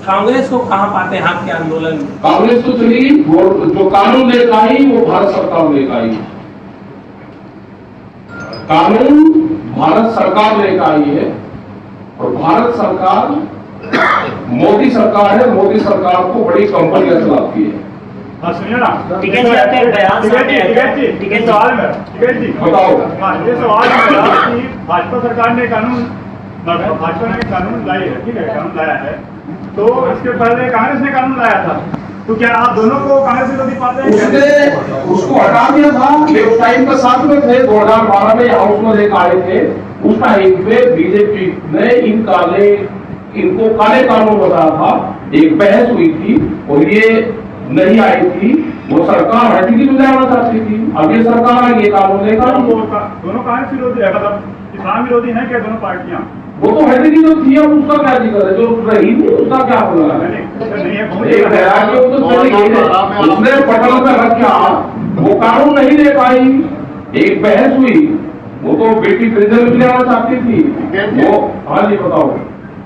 कांग्रेस को कहाँ पाते हैं आपके आंदोलन में? कांग्रेस तो चली, जो कानून लेकर आई वो भारत सरकार लेकर आई। कानून भारत सरकार लेकर आई है और भारत सरकार मोदी सरकार है। मोदी सरकार को बड़ी कंपनियां चलाती है। सुनिए ना, टिकट जाते हैं बयान टिकट सवाल में टिकट जी बताओ। ये सवाल कि भाजपा सरकार ने भाजपा ने कानून लाई है, ठीक है, कानून लाया है, तो इसके पहले कांग्रेस ने कानून लाया था, तो क्या आप दोनों को कांग्रेस विरोधी पाते हैं? उसने उसको हटा दिया था। एक टाइम पर साथ में थे, 2012 में हाउस में लेकर आए थे। उस टाइम पे बीजेपी ने इनको काले कानून बताया था। एक बहस हुई थी और ये नहीं आई थी, वो सरकार हटी की जाना चाहती थी। अब ये सरकार आई, ये कानून लेकर दोनों कांग्रेस विरोधी है, मतलब इस्लाम विरोधी है क्या दोनों पार्टियां? वो तो हटी की जो थी, अब उसका क्या दिक्कत है? जो रही थी उसका क्या होगा? उसने पटल में रखा, वो कानून नहीं ले पाई। एक बहस हुई, वो तो बेटी प्रिजन में जाना चाहती थी वो। हाँ जी बताओ।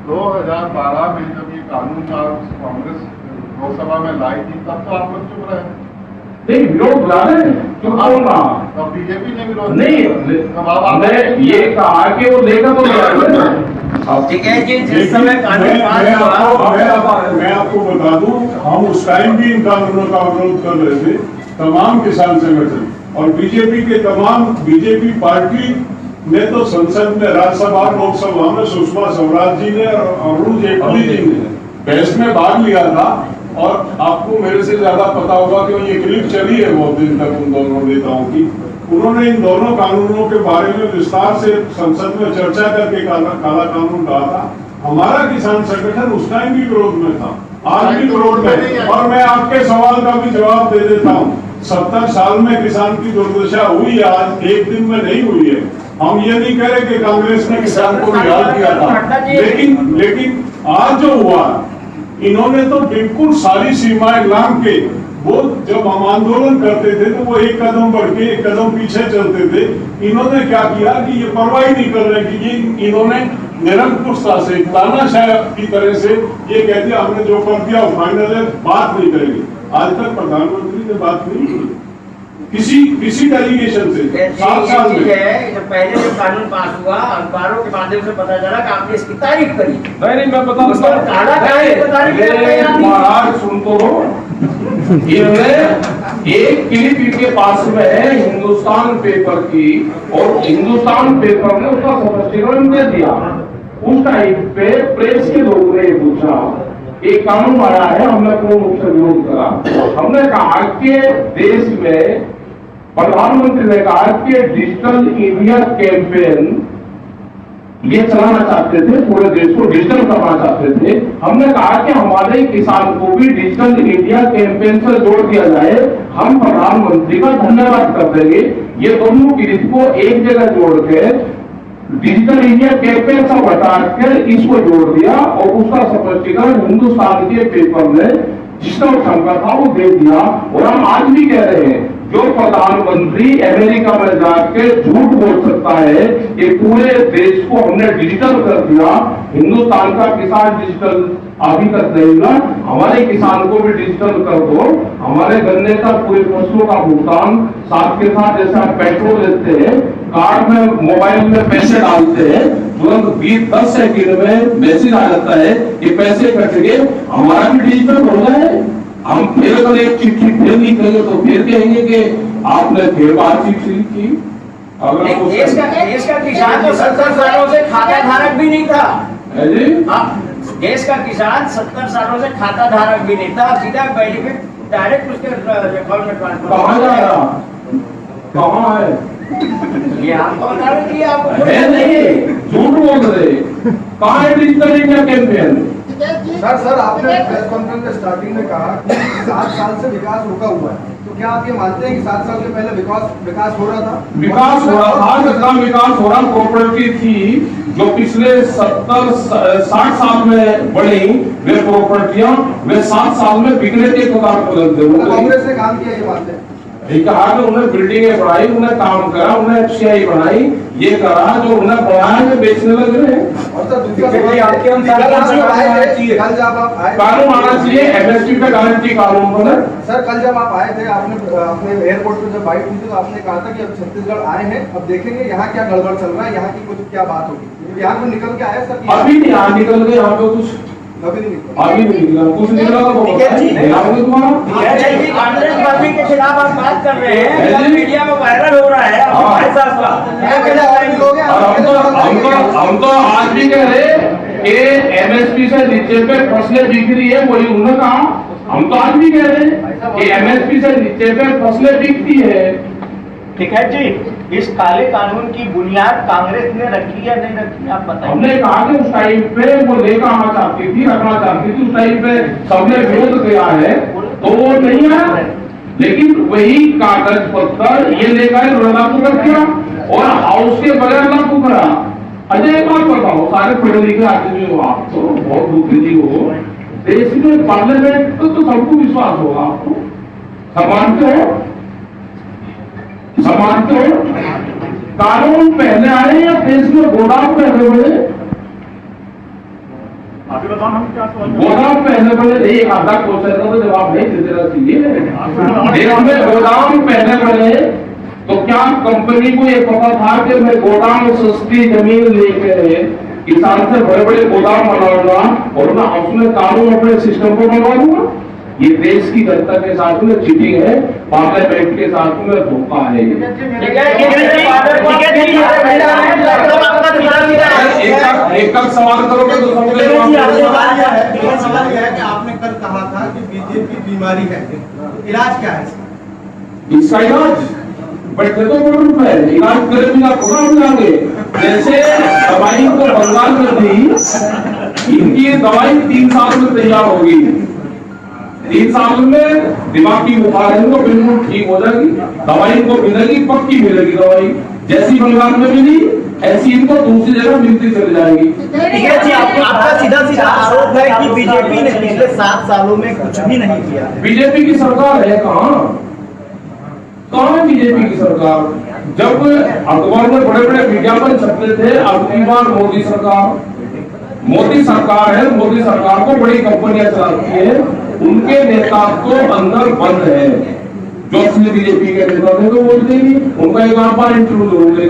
2012 में जब ये कानून कांग्रेस लोकसभा में लाई थी, तब तो आप लोग चुप रहे। नहीं, विरोध बुला रहे हैं, क्यों बोलना? तो बीजेपी ने विरोध नहीं, हमने ये कहा कि वो लेकर तो ठीक है जी। जिस समय कानून मैं आपको बता दूं, हम उस टाइम भी इन कानूनों का विरोध कर रहे थे, तमाम किसान संगठन और बीजेपी के तमाम बीजेपी पार्टी ने तो संसद में, राज्यसभा, लोकसभा में सुषमा स्वराज जी ने और अरुण जेटली जी ने बहस में भाग लिया था। और आपको मेरे से ज्यादा पता होगा कि ये क्लिप चली है बहुत दिन तक उन दोनों नेताओं की। उन्होंने इन दोनों कानूनों के बारे में विस्तार से संसद में चर्चा करके काला कानून कहा था। हमारा किसान संगठन उस टाइम भी विरोध में था, आज भी विरोध में। और मैं आपके सवाल का भी जवाब दे देता हूँ। 70 साल में किसान की दुर्दशा हुई है, आज एक दिन में नहीं हुई है। हम ये नहीं कह रहे कि कांग्रेस ने किसान को रिहाई किया था, लेकिन आज जो हुआ, इन्होंने तो बिल्कुल सारी सीमाएं लांघ के, वो जब हम आंदोलन करते थे तो वो एक कदम बढ़ के एक कदम पीछे चलते थे। इन्होंने क्या किया कि ये परवाह ही नहीं कर रहे कि ये इन्होंने निरंकुशता से, तानाशाह की तरह से ये कहते हमने जो कर दिया फाइनल है, बात नहीं करेंगे। आज तक प्रधानमंत्री ने बात नहीं की किसी डेलीगेशन से 7 साल में। जो पहले जो कानून पास हुआ, अखबारों के माध्यम से पता चला कि आपने इसकी तारीफ करी। नहीं, मैं बता महाराज सुन तो लो। एक क्लिप इनके पास में है हिंदुस्तान पेपर की, और हिंदुस्तान पेपर ने उसका स्पष्टीकरण दे दिया। उस टाइम पे प्रेस के लोगों ने पूछा, एक कानून आया है, हमने पूर्ण रूप से विरोध करा। हमने कहा कि देश में प्रधानमंत्री ने कहा कि डिजिटल इंडिया कैंपेन ये चलाना चाहते थे, पूरे देश को डिजिटल करना चाहते थे। हमने कहा कि हमारे किसान को भी डिजिटल इंडिया कैंपेन से जोड़ दिया जाए, हम प्रधानमंत्री का धन्यवाद कर देंगे। ये दोनों क्लिप को एक जगह जोड़ के डिजिटल इंडिया कैंपेन से हटाकर इसको जोड़ दिया, और उसका स्पष्टीकरण हिंदुस्तान के पेपर ने जिसका क्षमता था वो दे दिया। और हम आज भी कह रहे हैं, जो प्रधानमंत्री अमेरिका में जाकर झूठ बोल सकता है कि पूरे देश को हमने डिजिटल कर दिया, हिंदुस्तान का किसान डिजिटल अभी तक नहीं हुआ, हमारे किसान को भी डिजिटल कर दो। हमारे गन्ने का पूरे फसलों का भुगतान साथ के साथ, जैसे आप पेट्रोल लेते हैं, कार्ड में मोबाइल में पैसे डालते हैं, तुरंत 20-10 सेकंड में मैसेज आ जाता है कि पैसे कट गए, हमारा भी डिजिटल हो जाए। हम फिर अगर एक चिट्ठी फिर लिखेंगे तो फिर कहेंगे कि आपने फिर बातचीत की। अगर देश का किसान तो 70 सालों से खाता धारक भी नहीं था जी। देश का किसान 70 सालों से खाता धारक भी नहीं था, सीधा बेनिफिट डायरेक्ट उसके अकाउंट में ट्रांसफर। कहाँ जा रहा, कहाँ है ये आपको बता रहे कि आप नहीं झूठ बोल रहे। कहाँ है डिजिटल इंडिया कैंपेन? सर आपने प्रेस कॉन्फ्रेंस में स्टार्टिंग में कहा कि 7 साल से विकास रुका हुआ है, तो क्या आप ये मानते हैं कि 7 साल से पहले विकास हो रहा था? विकास हो रहा था, जितना विकास हो रहा, प्रॉपर्टी थी जो पिछले 60 साल में बढ़ी, वे प्रॉपर्टियां वे 7 साल में बिकने के कगार पर लग गए। कांग्रेस ने काम किया, ये मानते हैं? ये कहा कि उन्हें बिल्डिंगें बढ़ाई, उन्हें काम करा, उन्हें FCI बढ़ाई, ये करा जो उन्हें बढ़ाया है बेचने लग रहे हैं। और सर दूसरा ठीक है, सवाल, आपके अनुसार कल कानून आप आए आना थे, चाहिए। कल जब आप आए कानून आना चाहिए, MSP पे गारंटी कानून बने। सर कल जब आप आए थे, आपने अपने एयरपोर्ट पे जब बाइट हुई थी तो आपने कहा था कि अब छत्तीसगढ़ आए हैं, अब देखेंगे यहाँ क्या गड़बड़ चल रहा है, यहाँ की कुछ क्या बात होगी। यहाँ को निकल के आए सर कि अभी नहीं यहाँ निकल गए, यहाँ पे कुछ अभी नहीं निकला। अभी नहीं निकला, कुछ निकला तो ठीक है जी। बताएंगे तुम्हारा। कांग्रेस पार्टी के खिलाफ आप बात कर रहे हैं, है जी। मीडिया में वायरल हो रहा है आपके हाँ। भाई साहब का। क्या कहना चाहेंगे? और हम तो आज भी कह रहे कि MSP से नीचे पे फसलें बिक रही है, वही उन्होंने कहा। हम तो आज भी कह रहे हैं कि MSP से नीचे पे फसलें बिकती है। ठीक है जी, इस काले कानून की बुनियाद कांग्रेस ने रखी या नहीं रखी, आप बताइए। हमने कहा कि उस टाइम पे वो लेकर आना चाहती थी, रखना चाहती थी, उस टाइम पे सबने विरोध किया है तो वो नहीं आया। लेकिन वही कागज पत्र ये लेकर लागू कर दिया और हाउस के बगैर लागू करा। अजय एक बात बताओ, सारे पढ़े लिखे आदमी हो आप, तो बहुत बुद्धिजीवी हो, देश में पार्लियामेंट तो सबको विश्वास होगा, आपको समानते हो, समानते हो। कानून पहले आए या देश में गोदाम पहले बने? आप ही बताओ हम क्या सवाल करें? गोदाम पहले बने, एक आधा क्वेश्चन का तो जवाब नहीं दे देना चाहिए। देश में गोदाम पहले बने तो क्या कंपनी को ये पता था कि मैं गोदाम सस्ती जमीन लेके किसान से बड़े बड़े गोदाम बनाऊंगा और मैं उसमें कानून अपने सिस्टम को बनवा दूंगा? ये देश की जनता के साथ में चीटिंग है, पार्लियामेंट के साथ में धोखा है। एक का सवाल करोगे तो सबके सवाल यह है कि आपने कल कहा था कि बीजेपी बीमारी है, इलाज क्या है इसका इलाज बैठे तो बोल है, इलाज करे बिना प्रोग्राम लागे। जैसे दवाई को बंगाल में दी, इनकी दवाई 3 साल में तैयार होगी, 3 साल में दिमागी बुखार है तो बिल्कुल ठीक हो जाएगी, दवाई इनको मिलेगी, पक्की मिलेगी दवाई। जैसी बंगाल में मिली ऐसी इनको दूसरी जगह मिलती चली जाएगी। ठीक है जी, आपका सीधा सीधा आरोप है कि बीजेपी ने पिछले 7 सालों में कुछ भी नहीं किया। बीजेपी की सरकार है कहाँ? कहाँ है बीजेपी की सरकार? जब अखबार में बड़े बड़े विज्ञापन छपते थे, अब की बार मोदी सरकार है, मोदी सरकार को बड़ी कंपनियां चलाती है, उनके नेता तो अंदर बंद है। जो असली बीजेपी के नेता थे तो बोलते ही उनका एक बार इंटरव्यू लोगे।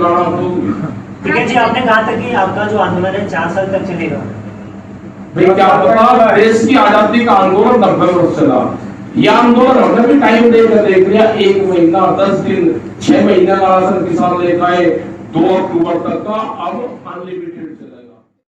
ठीक है जी, आपने कहा था कि आपका जो आंदोलन है 4 साल तक चलेगा। भाई क्या पता, देश की आजादी का आंदोलन 90 वर्ष चला। यह आंदोलन हमने भी टाइम देकर देख लिया, 1 महीना 10 दिन 6 महीने का राशन किसान लेकर आए 2 अक्टूबर तक का, अब अनलिमिटेड